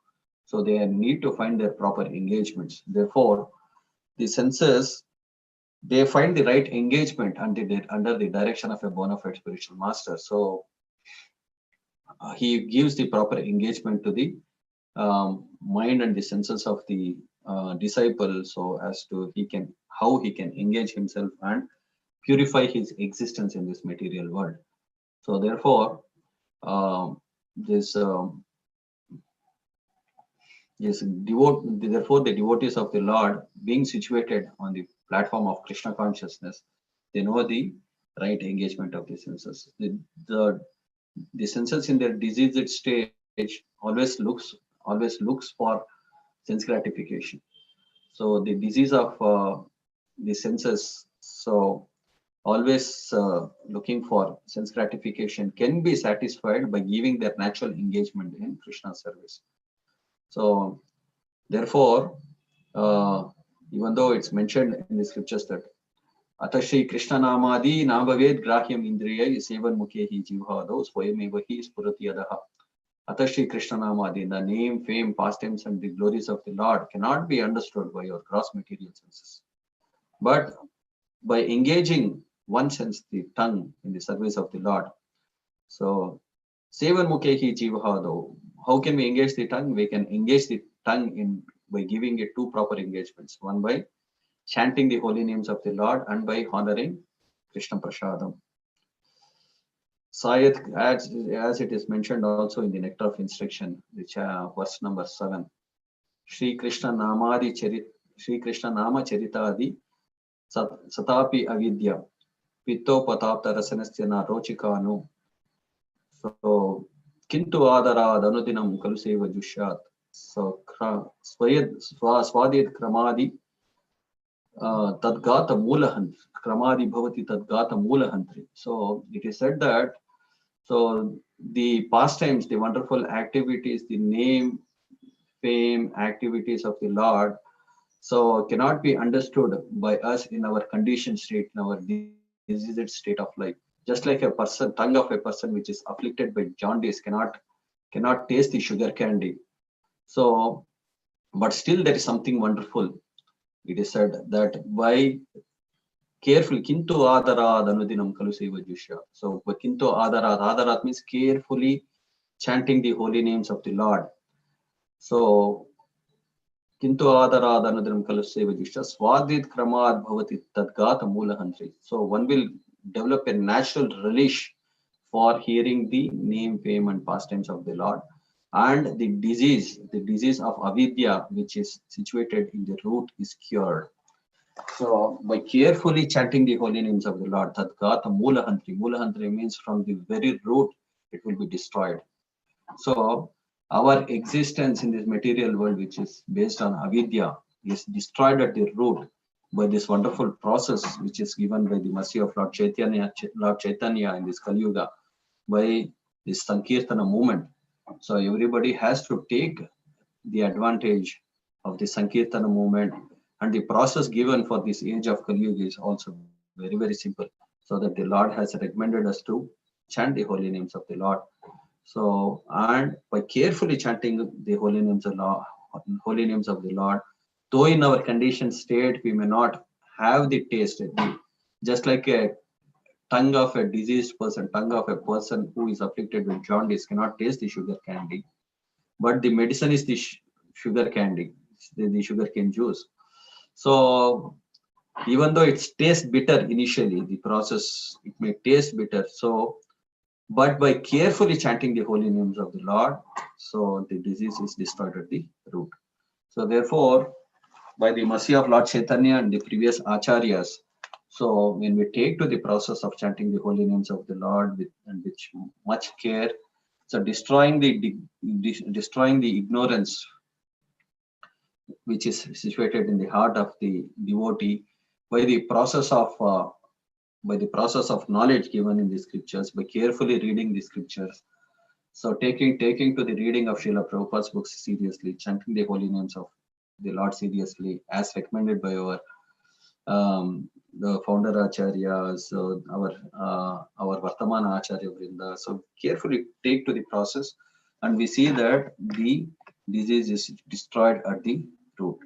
So they need to find their proper engagements. Therefore, the senses, they find the right engagement under the direction of a bona fide spiritual master. So he gives the proper engagement to the mind and the senses of the disciple, so as to how he can engage himself and purify his existence in this material world. So therefore, therefore the devotees of the Lord, being situated on the platform of Krishna consciousness, they know the right engagement of the senses. The senses in their diseased stage always looks for sense gratification. So the disease of the senses, so always looking for sense gratification, can be satisfied by giving their natural engagement in Krishna service. So therefore, even though it's mentioned in the scriptures that Atashri Krishna Namadi Nabhaved Grahyam Indriya Sevan Mukhehi Jivhado Swayamevahi Spurati Adaha. Atashri Krishna Namadi, the name, fame, pastimes, and the glories of the Lord cannot be understood by your gross material senses. But by engaging one sense, the tongue, in the service of the Lord. So, Sevan Mukhehi Jivhado. How can we engage the tongue? We can engage the tongue by giving it two proper engagements. One by chanting the holy names of the Lord and by honoring Krishna Prasadam. Sayat, as it is mentioned also in the Nectar of Instruction, which verse number 7. Shri Krishna Nama Charitadi Satapi Avidya Pitto Patapta Rasanasthana Rochikanu. So Kintu Adara Danudinam Kaluseva Jushat. So Swadid Kramadi Tadgata Mulahantri. Kramadi Bhavati Tadgata Mulahantri. So it is said that the pastimes, the wonderful activities, the name, fame, activities of the Lord, so cannot be understood by us in our conditioned state, in our diseased state of life. Just like a person, tongue of a person which is afflicted by jaundice cannot taste the sugar candy. So, but still there is something wonderful it is said that by carefully kintu adarad anudinam kalu seva jushya. So kintu adarat means carefully chanting the holy names of the Lord. So kintu adarad anudinam kalu seva jushya swadit kramad bhavati tadgat mulahantri. So one will develop a natural relish for hearing the name, fame, and pastimes of the Lord. And the disease of avidya, which is situated in the root, is cured. So by carefully chanting the holy names of the Lord, Tadgata Mulahantri. Mulahantri means from the very root it will be destroyed. So our existence in this material world, which is based on avidya, is destroyed at the root by this wonderful process which is given by the mercy of Lord Chaitanya in this Kali Yuga, by this Sankirtana movement. So everybody has to take the advantage of the Sankirtana movement, and the process given for this age of Kali Yuga is also very, very simple. So that the Lord has recommended us to chant the holy names of the Lord. So, and by carefully chanting the holy names of the Lord, though in our conditioned state we may not have the taste, just like a tongue of a diseased person, tongue of a person who is afflicted with jaundice cannot taste the sugar candy, but the medicine is the sugar candy, the sugar cane juice. So even though it tastes bitter initially, the process, it may taste bitter. So, but by carefully chanting the holy names of the Lord, so the disease is destroyed at the root. So therefore, by the mercy of Lord Chaitanya and the previous acharyas, so when we take to the process of chanting the holy names of the Lord with much care, so destroying the ignorance which is situated in the heart of the devotee by the process of knowledge given in the scriptures, by carefully reading the scriptures. So taking to the reading of Srila Prabhupada's books seriously, chanting the holy names of the Lord seriously, as recommended by our the founder acharyas, our Vartamana Acharya Vrinda. So carefully take to the process, and we see that the disease is destroyed at the root.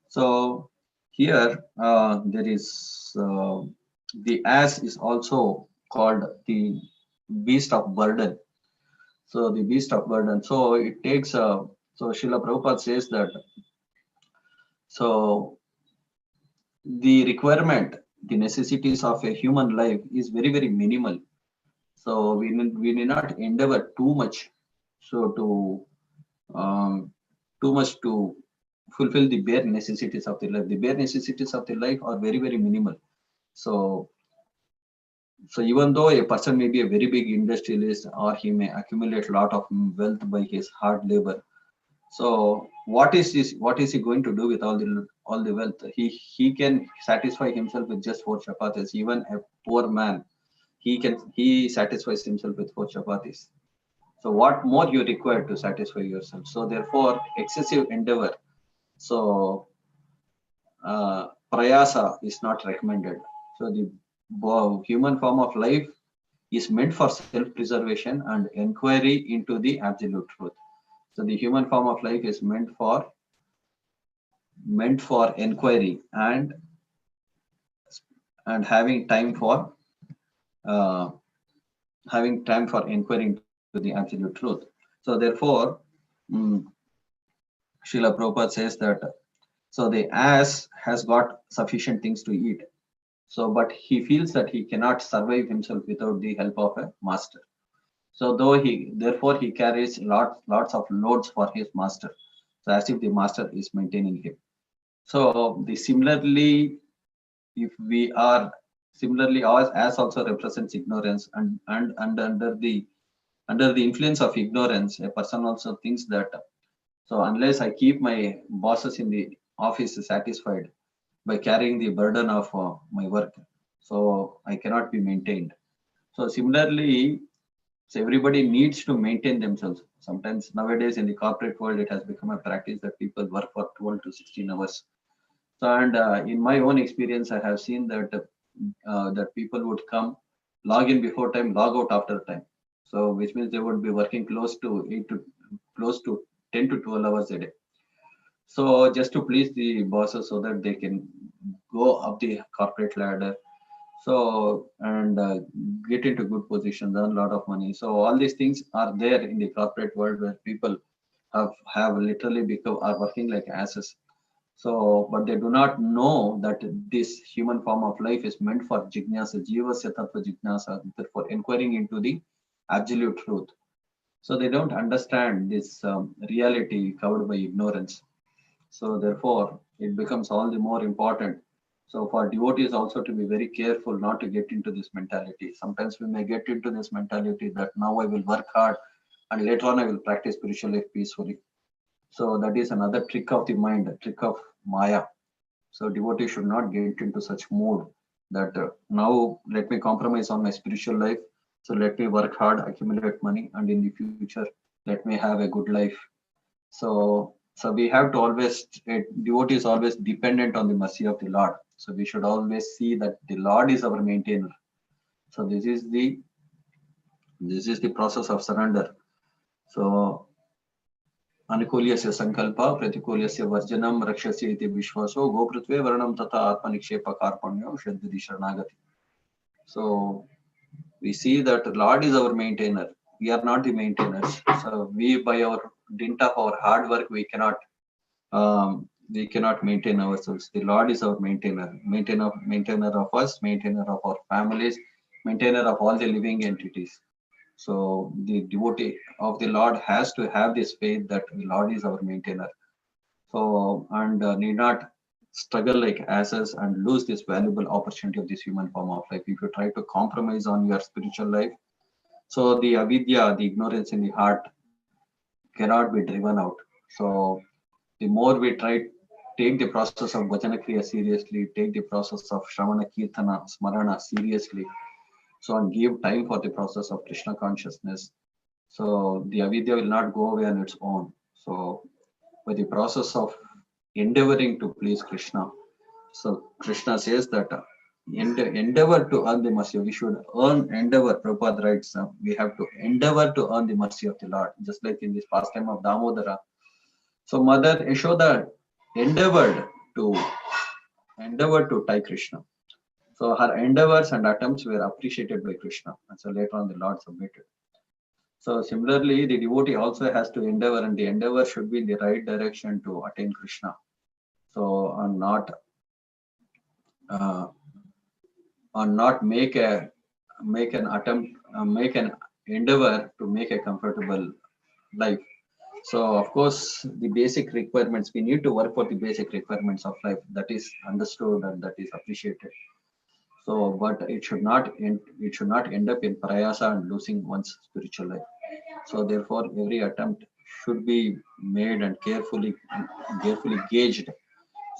So here there is the ass is also called the beast of burden. So the beast of burden. So it takes so Srila Prabhupada says that so the requirement, the necessities of a human life is very, very minimal. So we need not endeavor too much. So too much to fulfill the bare necessities of the life. The bare necessities of the life are very, very minimal. So even though a person may be a very big industrialist, or he may accumulate a lot of wealth by his hard labor, so what is he going to do with all the wealth? He can satisfy himself with just 4 chapatis. Even a poor man, he satisfies himself with 4 chapatis. So what more you require to satisfy yourself? So therefore, excessive endeavor. So prayasa is not recommended. So the human form of life is meant for self-preservation and inquiry into the absolute truth. So the human form of life is meant for inquiry and having time for inquiring to the absolute truth. So therefore, Srila Prabhupada says that so the ass has got sufficient things to eat. So, but he feels that he cannot survive himself without the help of a master. So therefore he carries lots of loads for his master. So as if the master is maintaining him. So similarly, if we are similarly as also represents ignorance, and under the influence of ignorance, a person also thinks that so unless I keep my bosses in the office satisfied by carrying the burden of my work, so I cannot be maintained. So similarly, so everybody needs to maintain themselves. Sometimes nowadays in the corporate world, it has become a practice that people work for 12 to 16 hours. So, and in my own experience, I have seen that that people would come, log in before time, log out after time. So which means they would be working close to 10 to 12 hours a day. So just to please the bosses so that they can go up the corporate ladder. So and get into good positions, earn a lot of money. So all these things are there in the corporate world where people have literally become are working like asses. So, but they do not know that this human form of life is meant for jignasa, jivasya tattva jignasa, for inquiring into the absolute truth. So they don't understand this reality covered by ignorance. So therefore, it becomes all the more important. So for devotees also to be very careful not to get into this mentality. Sometimes we may get into this mentality that now I will work hard and later on I will practice spiritual life peacefully. So that is another trick of the mind, a trick of Maya. So devotee should not get into such mood that now let me compromise on my spiritual life. So let me work hard, accumulate money, and in the future let me have a good life. So we have to always, a devotee is always dependent on the mercy of the Lord. So we should always see that the Lord is our maintainer. So this is the process of surrender. So अनुकूल्यस्य संकल्प प्रतिकूल्यस्य वर्जनम रक्षस्य इति विश्वासो गोपृथ्वे वर्णम तथा आत्मनिक्षेप कार्पण्यो श्रद्धि शरणागति. So we see that Lord is our maintainer. We are not the maintainers. So we, by our dint of our hard work, we cannot maintain ourselves. The Lord is our maintainer of us, maintainer of our families, maintainer of all the living entities. So the devotee of the Lord has to have this faith that the Lord is our maintainer. So and need not struggle like asses and lose this valuable opportunity of this human form of life. If you try to compromise on your spiritual life, so the avidya, the ignorance in the heart, cannot be driven out. So the more we try take the process of bhajana kriya seriously, take the process of shravana kirtana smarana seriously, so and give time for the process of Krishna consciousness. So the avidya will not go away on its own. So by the process of endeavoring to please Krishna, so Krishna says that endeavor to earn the mercy. We should endeavor. Prabhupada writes, we have to endeavor to earn the mercy of the Lord, just like in this pastime of Damodara. So Mother Yashoda endeavored to tie Krishna. So her endeavors and attempts were appreciated by Krishna, and so later on the Lord submitted. So similarly, the devotee also has to endeavor, and the endeavor should be in the right direction to attain Krishna. So and uh, not make an attempt, make an endeavor to make a comfortable life. So of course, the basic requirements, we need to work for the basic requirements of life. That is understood and that is appreciated. So, but it should not end up in prayasa and losing one's spiritual life. So therefore, every attempt should be made and carefully gauged.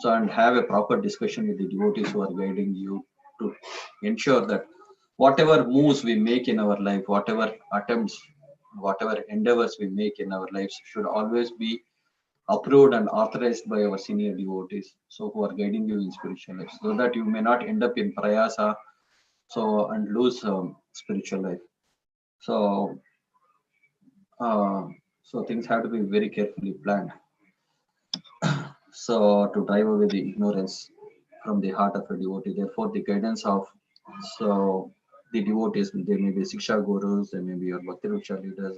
So and have a proper discussion with the devotees who are guiding you to ensure that whatever moves we make in our life, whatever attempts, whatever endeavors we make in our lives should always be approved and authorized by our senior devotees, so who are guiding you in spiritual life, so that you may not end up in prayasa, so and lose spiritual life. So so things have to be very carefully planned. So to drive away the ignorance from the heart of a devotee. Therefore, the guidance of so the devotees, they may be Siksha gurus, they may be your Bhakti Vriksha leaders,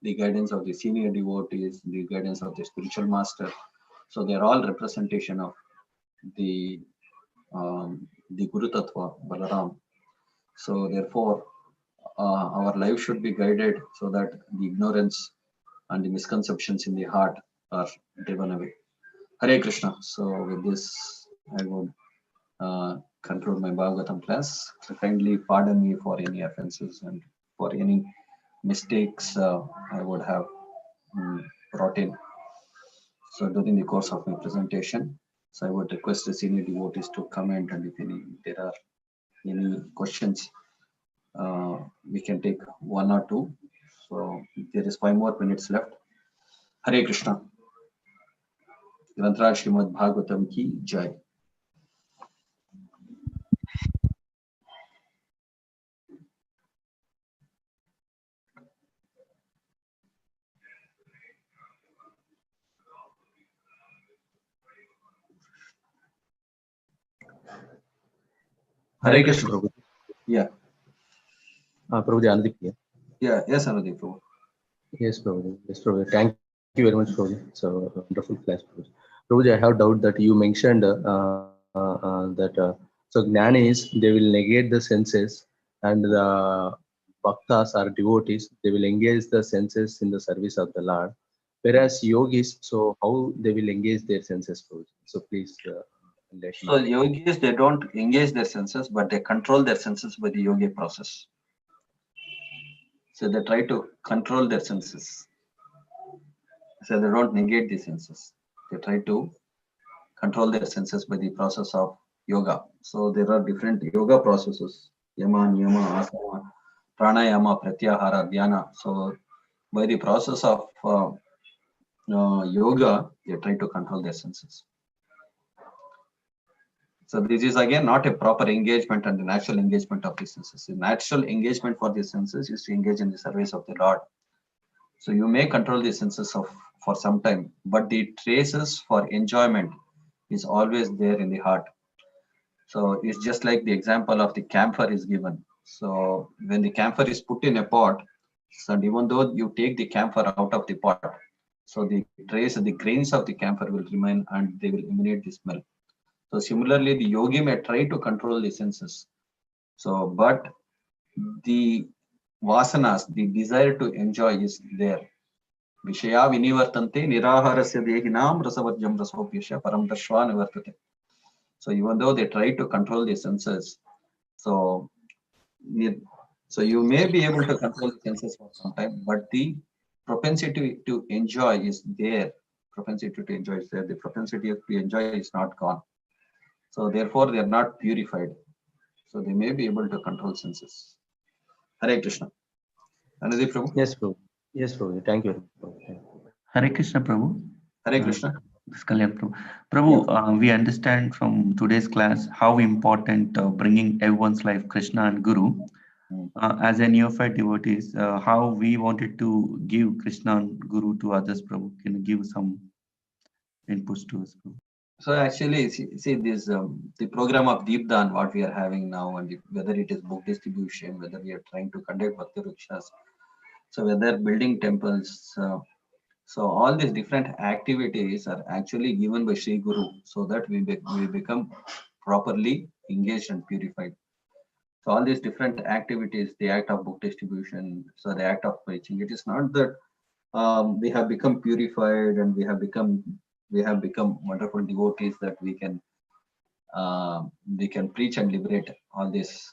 the guidance of the senior devotees, the guidance of the spiritual master. So they are all representation of the Guru Tattva, Balaram. So therefore, our life should be guided so that the ignorance and the misconceptions in the heart are driven away. Hare Krishna. So with this, I would conclude my Bhagavatam class. So kindly pardon me for any offenses and for any mistakes I would have brought in. So during the course of my presentation, so I would request the senior devotees to comment, and if there are any questions, we can take one or two. So there is 5 more minutes left. Hare Krishna. Grantraj Srimad Bhagavatam ki jai. Hare Krishna, Prabhu. Yeah. Prabhuji, Anudeep here. Yeah. Yes, Anudeep, Prabhu. Yes, Prabhuji. Yes, Prabhuji. Thank you very much, Prabhuji. It's a wonderful class, Prabhuji. Prabhuji, I have doubt that you mentioned that so jnanis, they will negate the senses, and the bhaktas or devotees, they will engage the senses in the service of the Lord. Whereas yogis, so how they will engage their senses, Prabhuji? So please enlighten So us. yogis, they don't engage their senses, but they control their senses by the yoga process. So they try to control their senses. So they don't negate the senses. They try to control their senses by the process of yoga. So there are different yoga processes: yama, niyama, asana, pranayama, pratyahara, dhyana. So by the process of yoga, they try to control their senses. So this is again not a proper engagement and the natural engagement of the senses. The natural engagement for the senses is to engage in the service of the Lord. So you may control the senses for some time, but the traces for enjoyment is always there in the heart. So it's just like the example of the camphor is given. So when the camphor is put in a pot, so even though you take the camphor out of the pot, so the trace, the grains of the camphor will remain and they will emanate the smell. So similarly, the yogi may try to control the senses. So, but the vasanas, the desire to enjoy is there. Vishaya vinivartante niraharasya dehinam rasavarjam rasopyasya param dashva nivartate. So even though they try to control the senses, so you may be able to control the senses for some time, but the propensity to enjoy is there. Propensity to enjoy is there. The propensity to enjoy is not gone. So therefore, they are not purified. So they may be able to control senses. Hare Krishna. Anudeep Prabhu. Yes, Prabhu. Yes, Prabhu. Thank you. Prabhu. Hare Krishna, Prabhu. Hare Krishna. Kalyan, Prabhu. Prabhu, we understand from today's class how important bringing everyone's life Krishna and Guru. As a neophyte devotees, how we wanted to give Krishna and Guru to others, Prabhu. Can you give some inputs to us, Prabhu? So actually, see this the program of Deepdan, what we are having now, and whether it is book distribution, whether we are trying to conduct Bhakti Rikshas, so whether building temples, so all these different activities are actually given by Sri Guru, so that we become properly engaged and purified. So all these different activities, the act of book distribution, so the act of preaching, it is not that we have become purified and we have become wonderful devotees that we can preach and liberate all these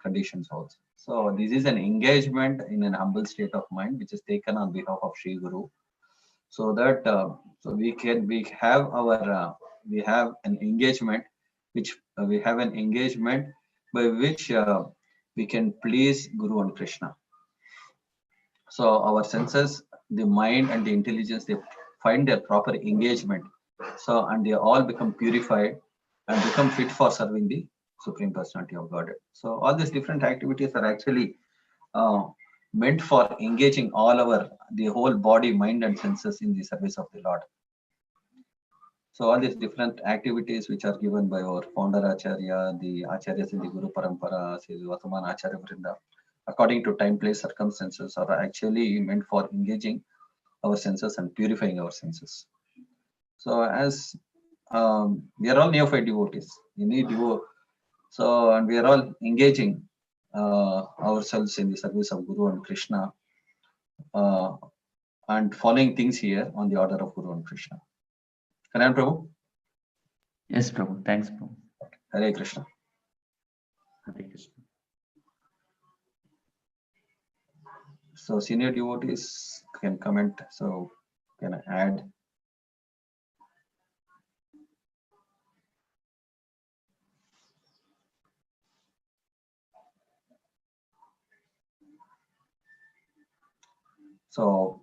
conditions also. So this is an engagement in an humble state of mind, which is taken on behalf of Sri Guru, so that so we have an engagement by which we can please Guru and Krishna. So our senses, the mind and the intelligence, they find their proper engagement. So, and they all become purified and become fit for serving the Supreme Personality of Godhead. So all these different activities are actually meant for engaging the whole body, mind and senses in the service of the Lord. So all these different activities which are given by our founder Acharya, the Acharyas in the Guru Parampara, Sri Vataman Acharya Vrinda, according to time, place, circumstances, are actually meant for engaging our senses and purifying our senses. So as we are all neophyte devotees, and we are all engaging ourselves in the service of Guru and Krishna, and following things here on the order of Guru and Krishna. Karan Prabhu? Yes, Prabhu. Thanks, Prabhu. Hare Krishna. Hare Krishna. So senior devotees can comment, so can I add? So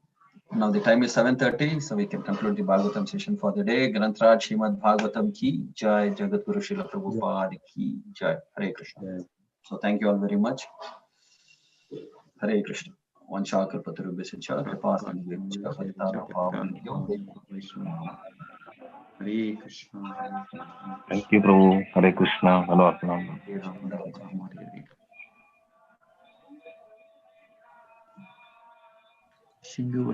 now the time is 7:30, so we can conclude the Bhagavatam session for the day. Grantraj Srimad Bhagavatam ki jai, Jagat Guru Srila Prabhupada ki jai. Hare Krishna. Yeah. So thank you all very much. Hare Krishna. Vanshakar Patarubhya Kripa Hare Krishna, Hare Krishna, Thank you, Prabhu. Hare Krishna. Hare Hare Rama, Hare Rama, Hare Hare. Shindu,